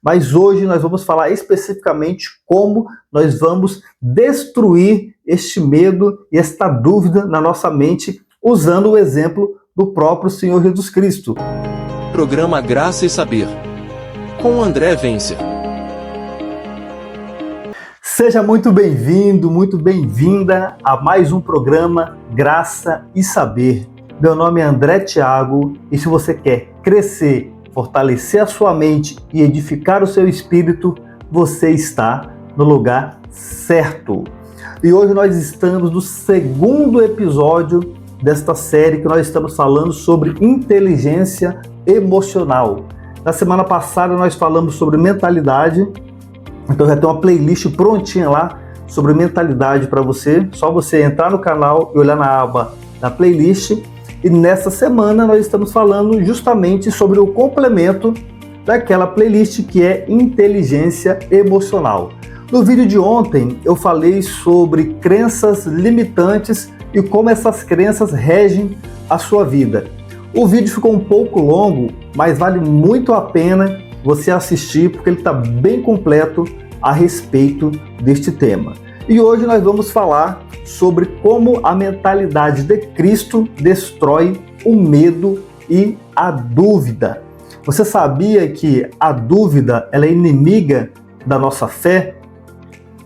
mas hoje nós vamos falar especificamente como nós vamos destruir este medo e esta dúvida na nossa mente, usando o exemplo do próprio Senhor Jesus Cristo. Programa Graça e Saber, com André Vencer. Seja muito bem-vindo, muito bem-vinda a mais um programa Graça e Saber. Meu nome é André Thiago e se você quer crescer, fortalecer a sua mente e edificar o seu espírito, você está no lugar certo. E hoje nós estamos no segundo episódio desta série que nós estamos falando sobre inteligência emocional. Na semana passada nós falamos sobre mentalidade, então já tem uma playlist prontinha lá sobre mentalidade para você, só você entrar no canal e olhar na aba da playlist. E nessa semana nós estamos falando justamente sobre o complemento daquela playlist que é inteligência emocional. No vídeo de ontem eu falei sobre crenças limitantes e como essas crenças regem a sua vida. O vídeo ficou um pouco longo, mas vale muito a pena você assistir porque ele está bem completo a respeito deste tema. E hoje nós vamos falar sobre como a mentalidade de Cristo destrói o medo e a dúvida. Você sabia que a dúvida ela é inimiga da nossa fé?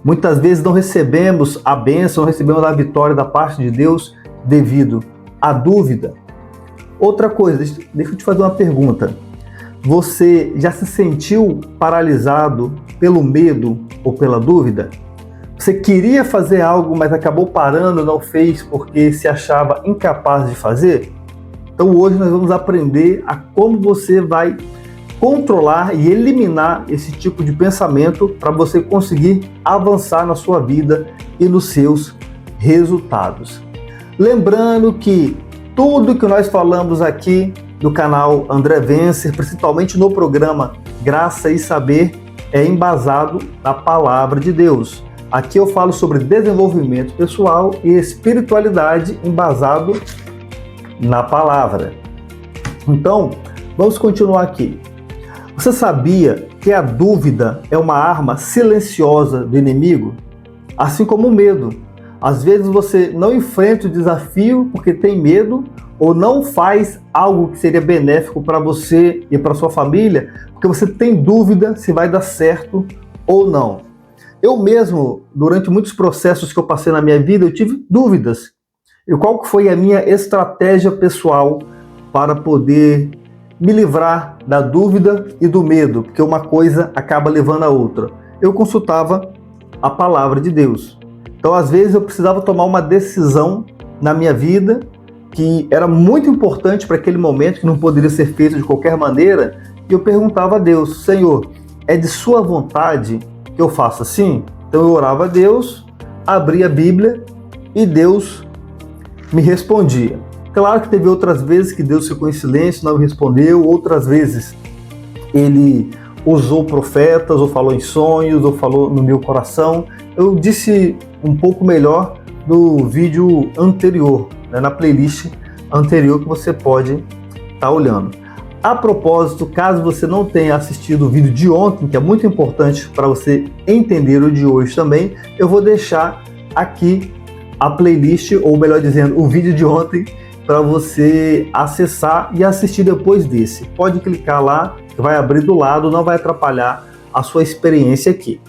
Muitas vezes não recebemos a bênção, não recebemos a vitória da parte de Deus devido à dúvida. Outra coisa, deixa eu te fazer uma pergunta. Você já se sentiu paralisado pelo medo ou pela dúvida? Você queria fazer algo, mas acabou parando, não fez porque se achava incapaz de fazer? Então hoje nós vamos aprender a como você vai controlar e eliminar esse tipo de pensamento para você conseguir avançar na sua vida e nos seus resultados. Lembrando que tudo que nós falamos aqui no canal André Vencer, principalmente no programa Graça e Saber, é embasado na Palavra de Deus. Aqui eu falo sobre desenvolvimento pessoal e espiritualidade embasado na palavra. Então, vamos continuar aqui. Você sabia que a dúvida é uma arma silenciosa do inimigo? Assim como o medo. Às vezes você não enfrenta o desafio porque tem medo ou não faz algo que seria benéfico para você e para sua família porque você tem dúvida se vai dar certo ou não. Eu mesmo, durante muitos processos que eu passei na minha vida, eu tive dúvidas. E qual foi a minha estratégia pessoal para poder me livrar da dúvida e do medo? Porque uma coisa acaba levando a outra. Eu consultava a palavra de Deus. Então, às vezes, eu precisava tomar uma decisão na minha vida que era muito importante para aquele momento, que não poderia ser feito de qualquer maneira. E eu perguntava a Deus, Senhor, é de sua vontade que eu faço assim? Então eu orava a Deus, abria a Bíblia e Deus me respondia. Claro que teve outras vezes que Deus ficou em silêncio, não me respondeu, outras vezes Ele usou profetas, ou falou em sonhos, ou falou no meu coração. Eu disse um pouco melhor no vídeo anterior, né, na playlist anterior que você pode estar olhando. A propósito, caso você não tenha assistido o vídeo de ontem, que é muito importante para você entender o de hoje também, eu vou deixar aqui a playlist, ou melhor dizendo, o vídeo de ontem, para você acessar e assistir depois desse. Pode clicar lá, vai abrir do lado, não vai atrapalhar a sua experiência aqui.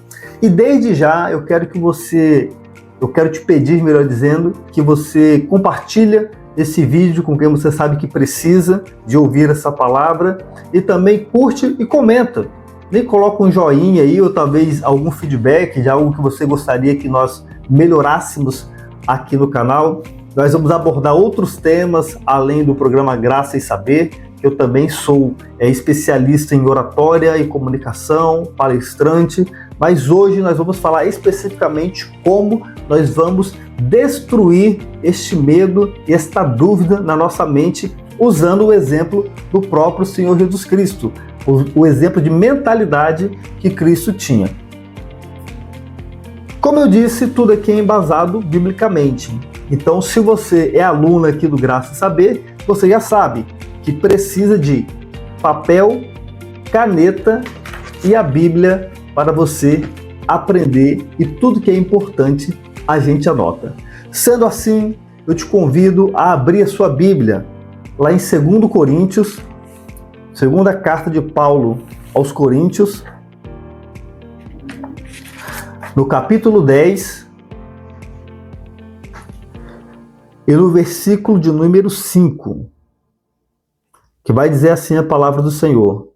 E desde já eu quero te pedir, melhor dizendo, que você compartilha esse vídeo com quem você sabe que precisa de ouvir essa palavra e também curte e comenta. Nem coloca um joinha aí ou talvez algum feedback de algo que você gostaria que nós melhorássemos aqui no canal. Nós vamos abordar outros temas além do programa Graça e Saber. Eu também sou especialista em oratória e comunicação, palestrante, mas hoje nós vamos falar especificamente como nós vamos destruir este medo e esta dúvida na nossa mente usando o exemplo do próprio Senhor Jesus Cristo, o exemplo de mentalidade que Cristo tinha. Como eu disse, tudo aqui é embasado biblicamente. Então, se você é aluno aqui do Graça e Saber, você já sabe que precisa de papel, caneta e a Bíblia para você aprender, e tudo que é importante a gente anota. Sendo assim, eu te convido a abrir a sua Bíblia lá em 2 Coríntios, segunda carta de Paulo aos Coríntios, no capítulo 10, e no versículo de número 5, que vai dizer assim a palavra do Senhor: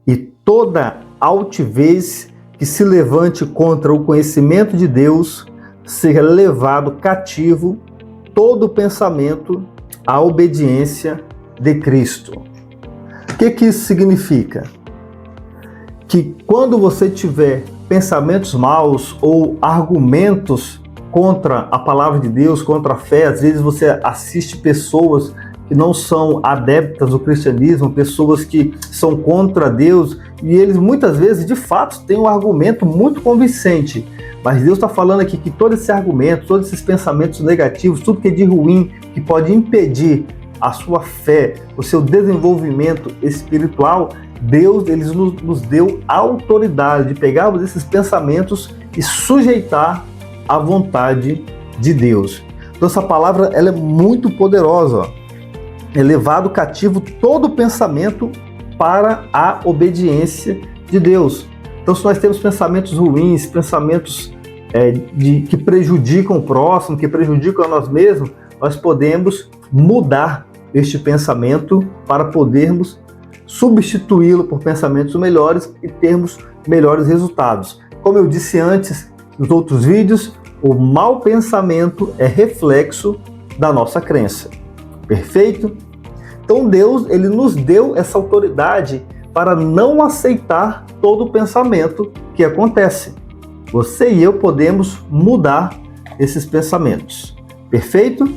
e toda altivez que se levante contra o conhecimento de Deus seja levado cativo todo pensamento à obediência de Cristo. O que isso significa? Que quando você tiver pensamentos maus ou argumentos contra a palavra de Deus, contra a fé, às vezes você assiste pessoas que não são adeptas do cristianismo, pessoas que são contra Deus, e eles muitas vezes, de fato, têm um argumento muito convincente. Mas Deus está falando aqui que todo esse argumento, todos esses pensamentos negativos, tudo que é de ruim, que pode impedir a sua fé, o seu desenvolvimento espiritual, Deus ele nos deu a autoridade de pegarmos esses pensamentos e sujeitar à vontade de Deus. Então essa palavra ela é muito poderosa, ó. É levado cativo todo pensamento para a obediência de Deus. Então, se nós temos pensamentos ruins, pensamentos que prejudicam o próximo, que prejudicam a nós mesmos, nós podemos mudar este pensamento para podermos substituí-lo por pensamentos melhores e termos melhores resultados. Como eu disse antes nos outros vídeos, o mau pensamento é reflexo da nossa crença. Perfeito? Então Deus ele nos deu essa autoridade para não aceitar todo o pensamento que acontece. Você e eu podemos mudar esses pensamentos. Perfeito?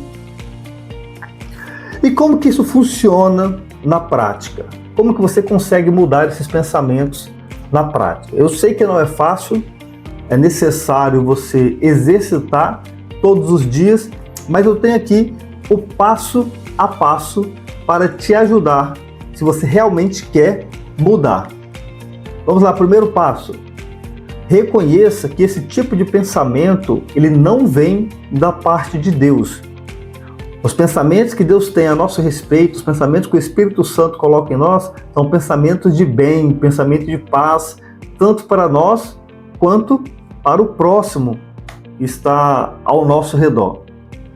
E como que isso funciona na prática? Como que você consegue mudar esses pensamentos na prática? Eu sei que não é fácil, é necessário você exercitar todos os dias, mas eu tenho aqui o passo a passo para te ajudar se você realmente quer mudar. Vamos lá, primeiro passo. Reconheça que esse tipo de pensamento, ele não vem da parte de Deus. Os pensamentos que Deus tem a nosso respeito, os pensamentos que o Espírito Santo coloca em nós, são pensamentos de bem, pensamentos de paz, tanto para nós quanto para o próximo que está ao nosso redor.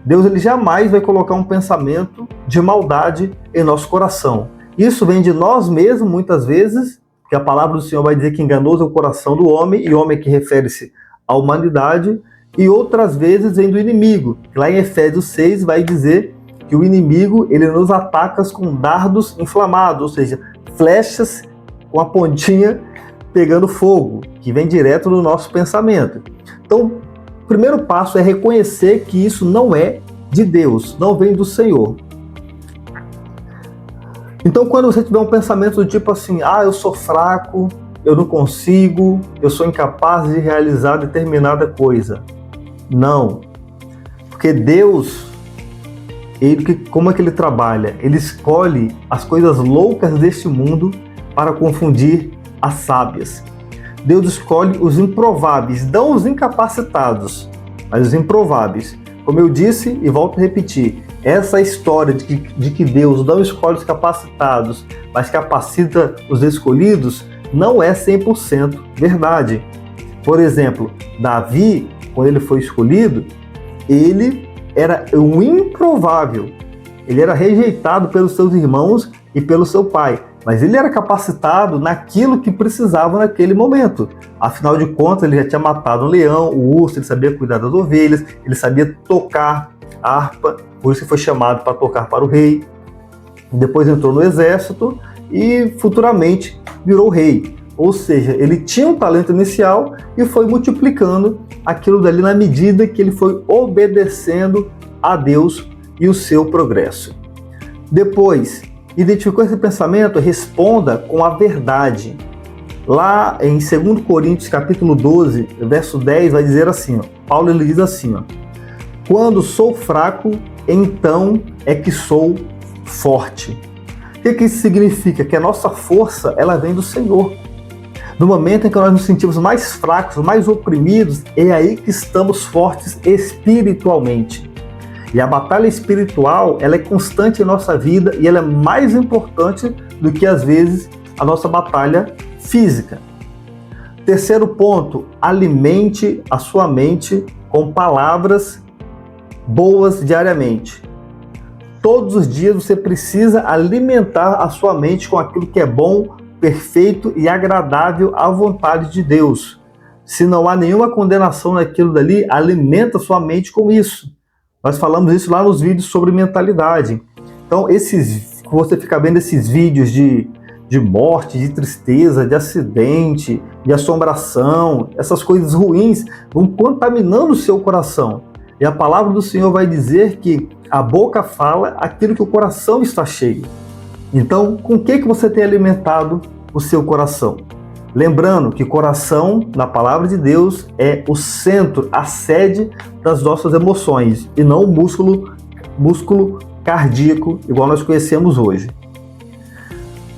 Deus ele jamais vai colocar um pensamento de maldade em nosso coração. Isso vem de nós mesmos, muitas vezes, que a palavra do Senhor vai dizer que enganoso é o coração do homem, e homem que refere-se à humanidade, e outras vezes vem do inimigo. Lá em Efésios 6 vai dizer que o inimigo ele nos ataca com dardos inflamados, ou seja, flechas com a pontinha pegando fogo, que vem direto do nosso pensamento. Então, o primeiro passo é reconhecer que isso não é de Deus, não vem do Senhor. Então, quando você tiver um pensamento do tipo assim, eu sou fraco, eu não consigo, eu sou incapaz de realizar determinada coisa. Não. Porque Deus, como é que ele trabalha? Ele escolhe as coisas loucas deste mundo para confundir as sábias. Deus escolhe os improváveis, não os incapacitados, mas os improváveis. Como eu disse e volto a repetir, essa história de que Deus não escolhe os capacitados, mas capacita os escolhidos, não é 100% verdade. Por exemplo, Davi, quando ele foi escolhido, ele era um improvável. Ele era rejeitado pelos seus irmãos e pelo seu pai. Mas ele era capacitado naquilo que precisava naquele momento. Afinal de contas, ele já tinha matado um leão, o urso, ele sabia cuidar das ovelhas, ele sabia tocar a harpa, por isso que foi chamado para tocar para o rei. Depois entrou no exército e futuramente virou rei. Ou seja, ele tinha um talento inicial e foi multiplicando aquilo dali na medida que ele foi obedecendo a Deus e o seu progresso. Depois, identificou esse pensamento? Responda com a verdade. Lá em 2 Coríntios capítulo 12, verso 10, vai dizer assim, Paulo ele diz assim, quando sou fraco, então é que sou forte. O que isso significa? Que a nossa força ela vem do Senhor. No momento em que nós nos sentimos mais fracos, mais oprimidos, é aí que estamos fortes espiritualmente. E a batalha espiritual, ela é constante em nossa vida e ela é mais importante do que, às vezes, a nossa batalha física. Terceiro ponto, alimente a sua mente com palavras boas diariamente. Todos os dias você precisa alimentar a sua mente com aquilo que é bom, perfeito e agradável à vontade de Deus. Se não há nenhuma condenação naquilo dali, alimenta a sua mente com isso. Nós falamos isso lá nos vídeos sobre mentalidade. Então, você fica vendo esses vídeos de morte, de tristeza, de acidente, de assombração, essas coisas ruins vão contaminando o seu coração. E a palavra do Senhor vai dizer que a boca fala aquilo que o coração está cheio. Então, com o que você tem alimentado o seu coração? Lembrando que coração, na palavra de Deus, é o centro, a sede das nossas emoções, e não o músculo cardíaco, igual nós conhecemos hoje.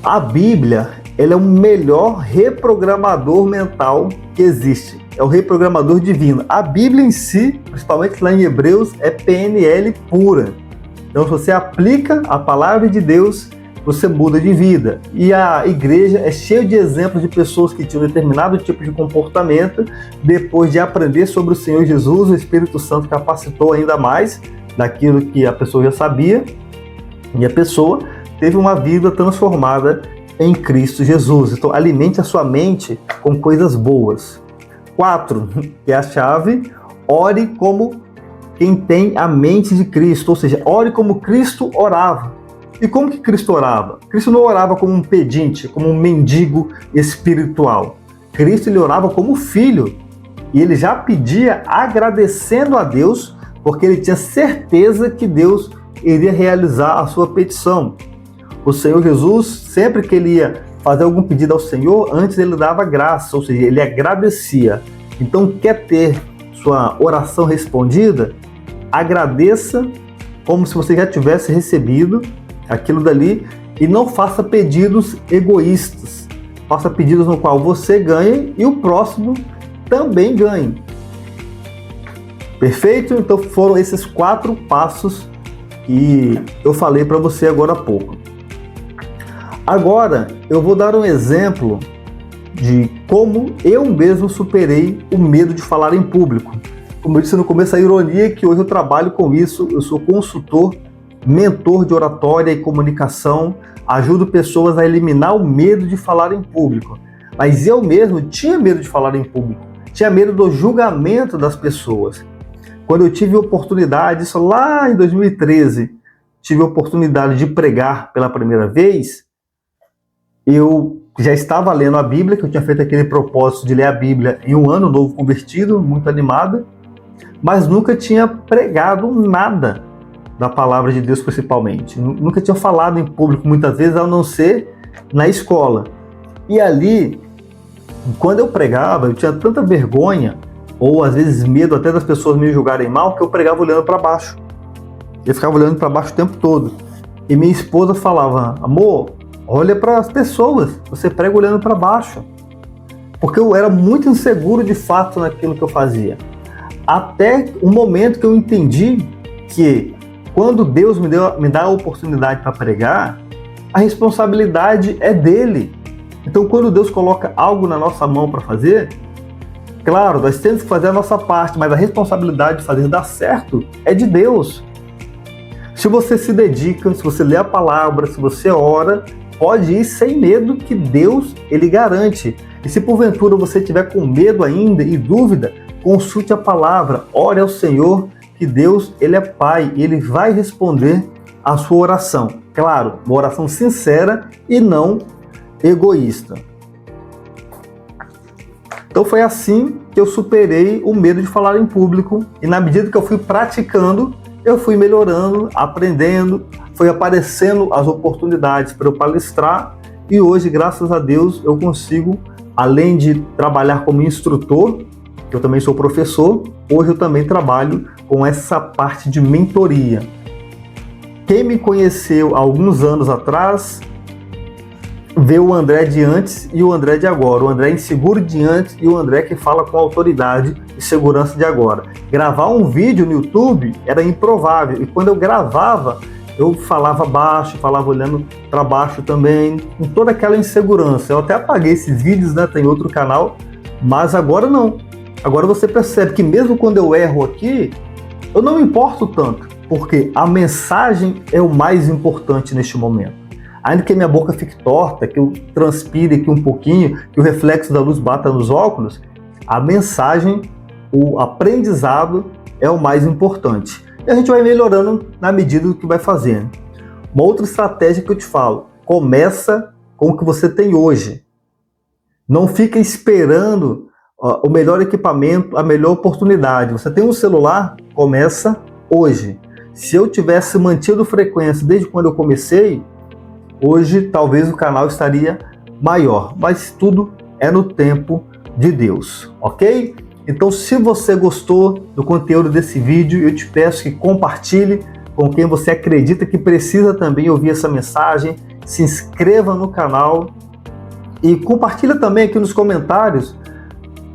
A Bíblia, ela é o melhor reprogramador mental que existe. É o reprogramador divino. A Bíblia em si, principalmente lá em Hebreus, é PNL pura. Então, se você aplica a palavra de Deus, você muda de vida. E a igreja é cheia de exemplos de pessoas que tinham determinado tipo de comportamento, depois de aprender sobre o Senhor Jesus, o Espírito Santo capacitou ainda mais daquilo que a pessoa já sabia, e a pessoa teve uma vida transformada em Cristo Jesus. Então, alimente a sua mente com coisas boas. 4, que é a chave, ore como quem tem a mente de Cristo, ou seja, ore como Cristo orava. E como que Cristo orava? Cristo não orava como um pedinte, como um mendigo espiritual. Cristo ele orava como filho, e ele já pedia agradecendo a Deus, porque ele tinha certeza que Deus iria realizar a sua petição. O Senhor Jesus, sempre que ele ia fazer algum pedido ao Senhor, antes ele dava graça, ou seja, ele agradecia. Então, quer ter sua oração respondida? Agradeça como se você já tivesse recebido aquilo dali e não faça pedidos egoístas. Faça pedidos no qual você ganhe e o próximo também ganhe. Perfeito? Então foram esses 4 passos que eu falei para você agora há pouco. Agora eu vou dar um exemplo de como eu mesmo superei o medo de falar em público. Como eu disse no começo, a ironia é que hoje eu trabalho com isso, eu sou consultor, mentor de oratória e comunicação, ajudo pessoas a eliminar o medo de falar em público. Mas eu mesmo tinha medo de falar em público, tinha medo do julgamento das pessoas. Quando eu tive a oportunidade, isso lá em 2013, tive a oportunidade de pregar pela primeira vez, eu já estava lendo a Bíblia, que eu tinha feito aquele propósito de ler a Bíblia em um ano novo convertido, muito animado, mas nunca tinha pregado nada da palavra de Deus principalmente. Nunca tinha falado em público muitas vezes, a não ser na escola. E ali, quando eu pregava, eu tinha tanta vergonha, ou às vezes medo até das pessoas me julgarem mal, que eu pregava olhando para baixo. Eu ficava olhando para baixo o tempo todo. E minha esposa falava, amor, olha para as pessoas, você prega olhando para baixo. Porque eu era muito inseguro de fato naquilo que eu fazia. Até o momento que eu entendi que quando Deus me dá a oportunidade para pregar, a responsabilidade é dele. Então, quando Deus coloca algo na nossa mão para fazer, claro, nós temos que fazer a nossa parte, mas a responsabilidade de fazer dar certo é de Deus. Se você se dedica, se você lê a palavra, se você ora, pode ir sem medo que Deus, ele garante. E se porventura você tiver com medo ainda e dúvida, consulte a palavra, ore ao Senhor, que Deus, ele é Pai, e ele vai responder a sua oração. Claro, uma oração sincera e não egoísta. Então foi assim que eu superei o medo de falar em público, e na medida que eu fui praticando, eu fui melhorando, aprendendo, foi aparecendo as oportunidades para eu palestrar, e hoje, graças a Deus, eu consigo, além de trabalhar como instrutor, eu também sou professor, hoje eu também trabalho com essa parte de mentoria. Quem me conheceu há alguns anos atrás ver o André de antes e o André de agora, o André inseguro de antes e o André que fala com autoridade e segurança de agora. Gravar um vídeo no YouTube era improvável, e quando eu gravava, eu falava baixo, falava olhando para baixo também, com toda aquela insegurança. Eu até apaguei esses vídeos, né? Tem outro canal, mas agora não. Agora você percebe que mesmo quando eu erro aqui, eu não me importo tanto, porque a mensagem é o mais importante neste momento. Ainda que minha boca fique torta, que eu transpire aqui um pouquinho, que o reflexo da luz bata nos óculos, a mensagem, o aprendizado é o mais importante. E a gente vai melhorando na medida do que vai fazendo. Uma outra estratégia que eu te falo, começa com o que você tem hoje. Não fica esperando o melhor equipamento, a melhor oportunidade. Você tem um celular, começa hoje. Se eu tivesse mantido frequência desde quando eu comecei, hoje talvez o canal estaria maior, mas tudo é no tempo de Deus, ok? Então, se você gostou do conteúdo desse vídeo, eu te peço que compartilhe com quem você acredita que precisa também ouvir essa mensagem, se inscreva no canal e compartilha também aqui nos comentários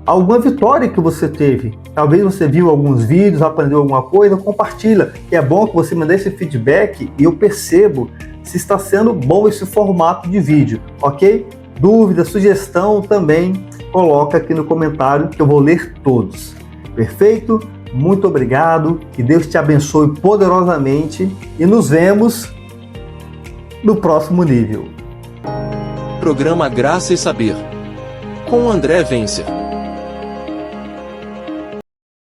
alguma vitória que você teve. Talvez você viu alguns vídeos, aprendeu alguma coisa, compartilha, que é bom que você me dê esse feedback e eu percebo se está sendo bom esse formato de vídeo, ok? Dúvida, sugestão também, coloca aqui no comentário que eu vou ler todos. Perfeito? Muito obrigado, que Deus te abençoe poderosamente e nos vemos no próximo nível. Programa Graça e Saber, com André Vencer.